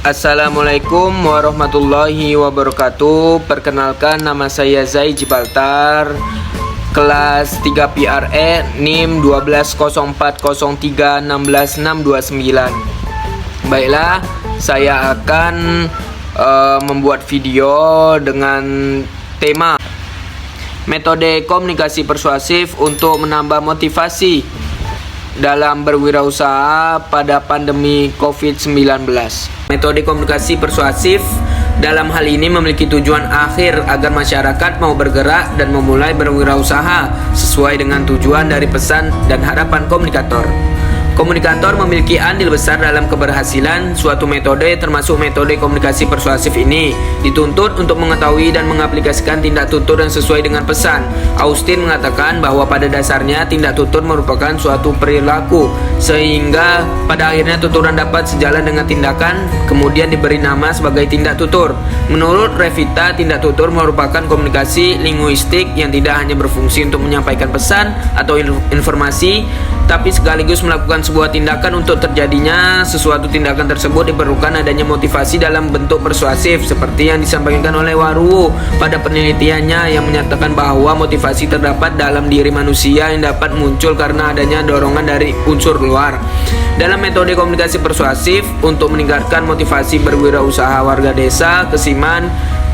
Assalamualaikum warahmatullahi wabarakatuh. Perkenalkan, nama saya Zai Gibraltar, kelas 3 PRE, NIM 12040316629. Baiklah, saya akan membuat video dengan tema metode komunikasi persuasif untuk menambah motivasi dalam berwirausaha pada pandemi COVID-19. Metode komunikasi persuasif dalam hal ini memiliki tujuan akhir agar masyarakat mau bergerak dan memulai berwirausaha sesuai dengan tujuan dari pesan dan harapan komunikator. Komunikator memiliki andil besar dalam keberhasilan suatu metode, termasuk metode komunikasi persuasif ini dituntut untuk mengetahui dan mengaplikasikan tindak tutur yang sesuai dengan pesan. Austin mengatakan bahwa pada dasarnya tindak tutur merupakan suatu perilaku, sehingga pada akhirnya tuturan dapat sejalan dengan tindakan, kemudian diberi nama sebagai tindak tutur. Menurut Revita, tindak tutur merupakan komunikasi linguistik yang tidak hanya berfungsi untuk menyampaikan pesan atau informasi, tapi sekaligus melakukan sebuah tindakan. Untuk terjadinya sesuatu tindakan tersebut diperlukan adanya motivasi dalam bentuk persuasif, seperti yang disampaikan oleh Waruwo pada penelitiannya yang menyatakan bahwa motivasi terdapat dalam diri manusia yang dapat muncul karena adanya dorongan dari unsur luar. Dalam metode komunikasi persuasif untuk meningkatkan motivasi berwirausaha warga desa Kesiman,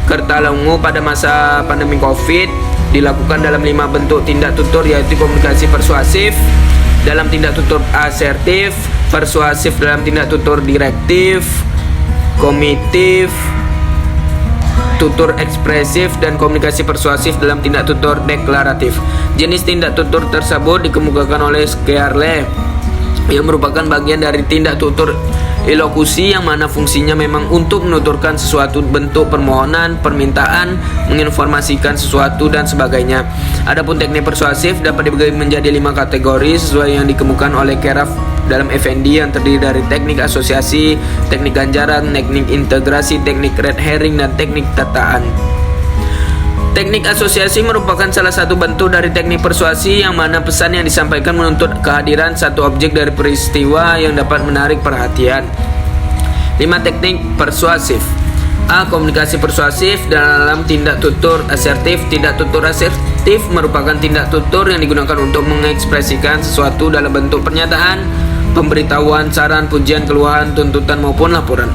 Kertalangu pada masa pandemi COVID dilakukan dalam 5 bentuk tindak tutur, yaitu komunikasi persuasif dalam tindak tutur asertif, persuasif dalam tindak tutur direktif, komitif, tutur ekspresif, dan komunikasi persuasif dalam tindak tutur deklaratif. Jenis tindak tutur tersebut dikemukakan oleh Skerle, yang merupakan bagian dari tindak tutur elokusi yang mana fungsinya memang untuk menuturkan sesuatu bentuk permohonan, permintaan, menginformasikan sesuatu dan sebagainya. Adapun teknik persuasif dapat dibagi menjadi 5 kategori sesuai yang dikemukakan oleh Keraf dalam Effendi, yang terdiri dari teknik asosiasi, teknik ganjaran, teknik integrasi, teknik red herring, dan teknik tataan. Teknik asosiasi merupakan salah satu bentuk dari teknik persuasi yang mana pesan yang disampaikan menuntut kehadiran satu objek dari peristiwa yang dapat menarik perhatian. 5 teknik persuasif. A. Komunikasi persuasif dalam tindak tutur asertif. Tindak tutur asertif merupakan tindak tutur yang digunakan untuk mengekspresikan sesuatu dalam bentuk pernyataan, pemberitahuan, saran, pujian, keluhan, tuntutan maupun laporan.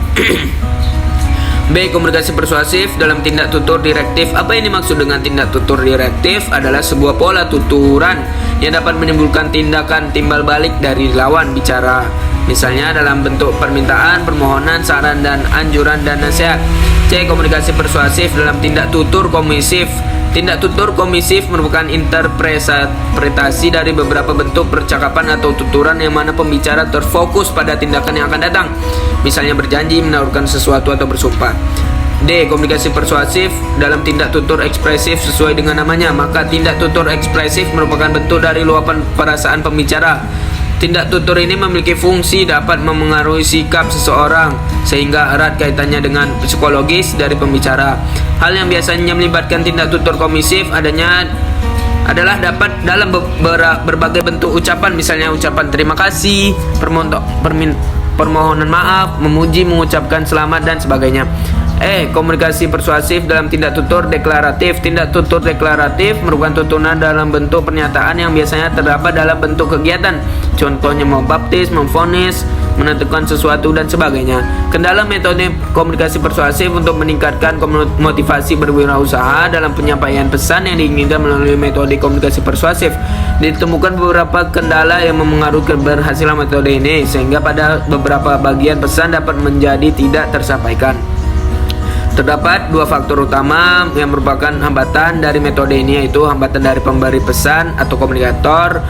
B. Komunikasi persuasif dalam tindak tutur direktif. Apa yang dimaksud dengan tindak tutur direktif? Adalah sebuah pola tuturan yang dapat menimbulkan tindakan timbal balik dari lawan bicara, misalnya dalam bentuk permintaan, permohonan, saran, dan anjuran dan nasihat. C. Komunikasi persuasif dalam tindak tutur komisif. Tindak tutur komisif merupakan interpretasi dari beberapa bentuk percakapan atau tuturan yang mana pembicara terfokus pada tindakan yang akan datang, misalnya berjanji, menawarkan sesuatu, atau bersumpah. D. Komunikasi persuasif dalam tindak tutur ekspresif. Sesuai dengan namanya, maka tindak tutur ekspresif merupakan bentuk dari luapan perasaan pembicara. Tindak tutur ini memiliki fungsi dapat memengaruhi sikap seseorang sehingga erat kaitannya dengan psikologis dari pembicara. Hal yang biasanya melibatkan tindak tutur komisif adalah dapat dalam berbagai bentuk ucapan, misalnya ucapan terima kasih, permohonan maaf, memuji, mengucapkan selamat, dan sebagainya. E. Komunikasi persuasif dalam tindak tutur deklaratif. Tindak tutur deklaratif merupakan tuturan dalam bentuk pernyataan yang biasanya terdapat dalam bentuk kegiatan, contohnya membaptis, memvonis, menentukan sesuatu, dan sebagainya. Kendala metode komunikasi persuasif untuk meningkatkan motivasi berwirausaha dalam penyampaian pesan yang diinginkan melalui metode komunikasi persuasif. Ditemukan beberapa kendala yang memengaruhi keberhasilan metode ini, sehingga pada beberapa bagian pesan dapat menjadi tidak tersampaikan. Terdapat 2 faktor utama yang merupakan hambatan dari metode ini, yaitu hambatan dari pemberi pesan atau komunikator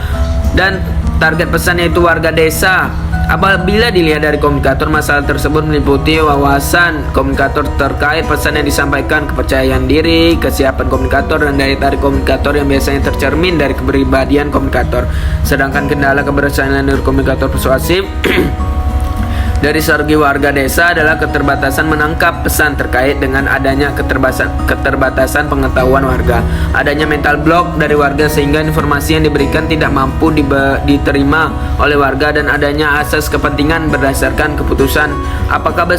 dan target pesan, yaitu warga desa. Apabila dilihat dari komunikator, masalah tersebut meliputi wawasan komunikator terkait pesan yang disampaikan, kepercayaan diri, kesiapan komunikator, dan daya tarik komunikator yang biasanya tercermin dari kepribadian komunikator. Sedangkan kendala keberhasilan dari komunikator persuasif dari strategi warga desa adalah keterbatasan menangkap pesan terkait dengan adanya keterbatasan pengetahuan warga, adanya mental block dari warga sehingga informasi yang diberikan tidak mampu diterima oleh warga, dan adanya asas kepentingan berdasarkan keputusan apakah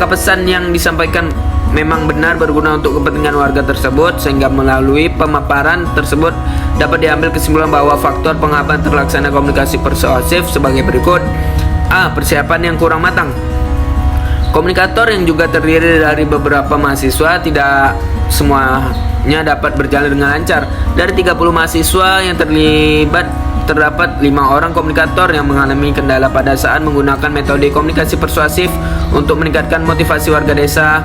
pesan yang disampaikan memang benar berguna untuk kepentingan warga tersebut, sehingga melalui pemaparan tersebut dapat diambil kesimpulan bahwa faktor penghambat terlaksana komunikasi persuasif sebagai berikut. A. Persiapan yang kurang matang. Komunikator yang juga terdiri dari beberapa mahasiswa tidak semuanya dapat berjalan dengan lancar. Dari 30 mahasiswa yang terlibat, terdapat 5 orang komunikator yang mengalami kendala pada saat menggunakan metode komunikasi persuasif untuk meningkatkan motivasi warga desa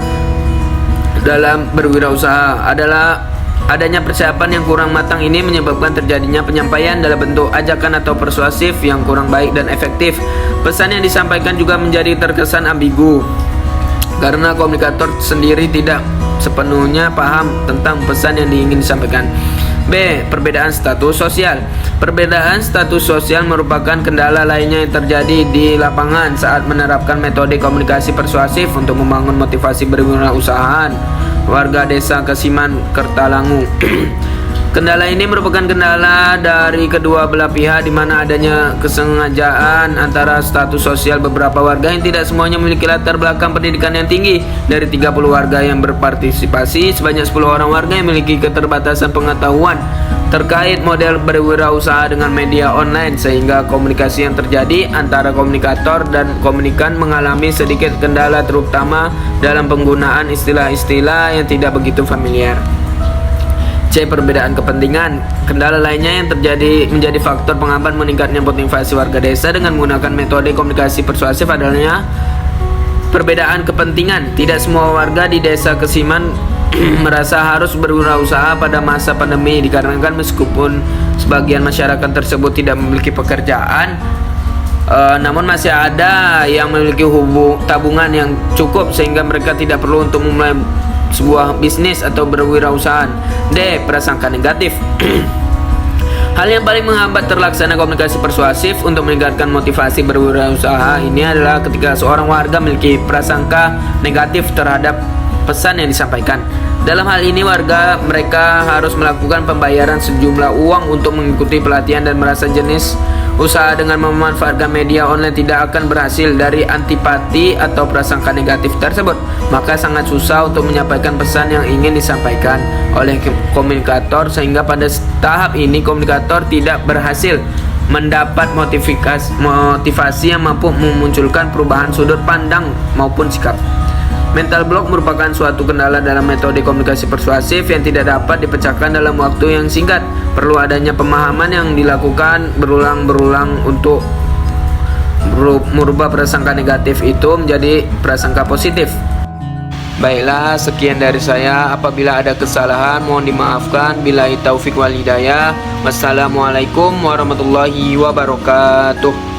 dalam berwirausaha. Adanya persiapan yang kurang matang ini menyebabkan terjadinya penyampaian dalam bentuk ajakan atau persuasif yang kurang baik dan efektif. Pesan yang disampaikan juga menjadi terkesan ambigu karena komunikator sendiri tidak sepenuhnya paham tentang pesan yang ingin disampaikan. B. Perbedaan status sosial. Perbedaan status sosial merupakan kendala lainnya yang terjadi di lapangan saat menerapkan metode komunikasi persuasif untuk membangun motivasi berwirausahaan warga desa Kasiman, Kertalangu. Kendala ini merupakan kendala dari kedua belah pihak, di mana adanya kesengajaan antara status sosial beberapa warga yang tidak semuanya memiliki latar belakang pendidikan yang tinggi. Dari 30 warga yang berpartisipasi, sebanyak 10 orang warga yang memiliki keterbatasan pengetahuan terkait model berwirausaha dengan media online, sehingga komunikasi yang terjadi antara komunikator dan komunikan mengalami sedikit kendala, terutama dalam penggunaan istilah-istilah yang tidak begitu familiar. C. Perbedaan kepentingan. Kendala lainnya yang terjadi menjadi faktor penghambat meningkatnya motivasi warga desa dengan menggunakan metode komunikasi persuasif adalah perbedaan kepentingan. Tidak semua warga di desa Kasiman merasa harus berwirausaha pada masa pandemi, dikarenakan meskipun sebagian masyarakat tersebut tidak memiliki pekerjaan, namun masih ada yang memiliki tabungan yang cukup sehingga mereka tidak perlu untuk memulai sebuah bisnis atau berwirausaha. D. Prasangka negatif. Hal yang paling menghambat terlaksana komunikasi persuasif untuk meningkatkan motivasi berwirausaha ini adalah ketika seorang warga memiliki prasangka negatif terhadap pesan yang disampaikan. Dalam hal ini mereka harus melakukan pembayaran sejumlah uang untuk mengikuti pelatihan dan merasa jenis usaha dengan memanfaatkan media online tidak akan berhasil. Dari antipati atau prasangka negatif tersebut, maka sangat susah untuk menyampaikan pesan yang ingin disampaikan oleh komunikator, sehingga pada tahap ini komunikator tidak berhasil mendapat motivasi yang mampu memunculkan perubahan sudut pandang maupun sikap. Mental block merupakan suatu kendala dalam metode komunikasi persuasif yang tidak dapat dipecahkan dalam waktu yang singkat. Perlu adanya pemahaman yang dilakukan berulang-berulang untuk merubah prasangka negatif itu menjadi prasangka positif. Baiklah, sekian dari saya. Apabila ada kesalahan mohon dimaafkan. Billahi taufik wal hidayah. Wassalamualaikum warahmatullahi wabarakatuh.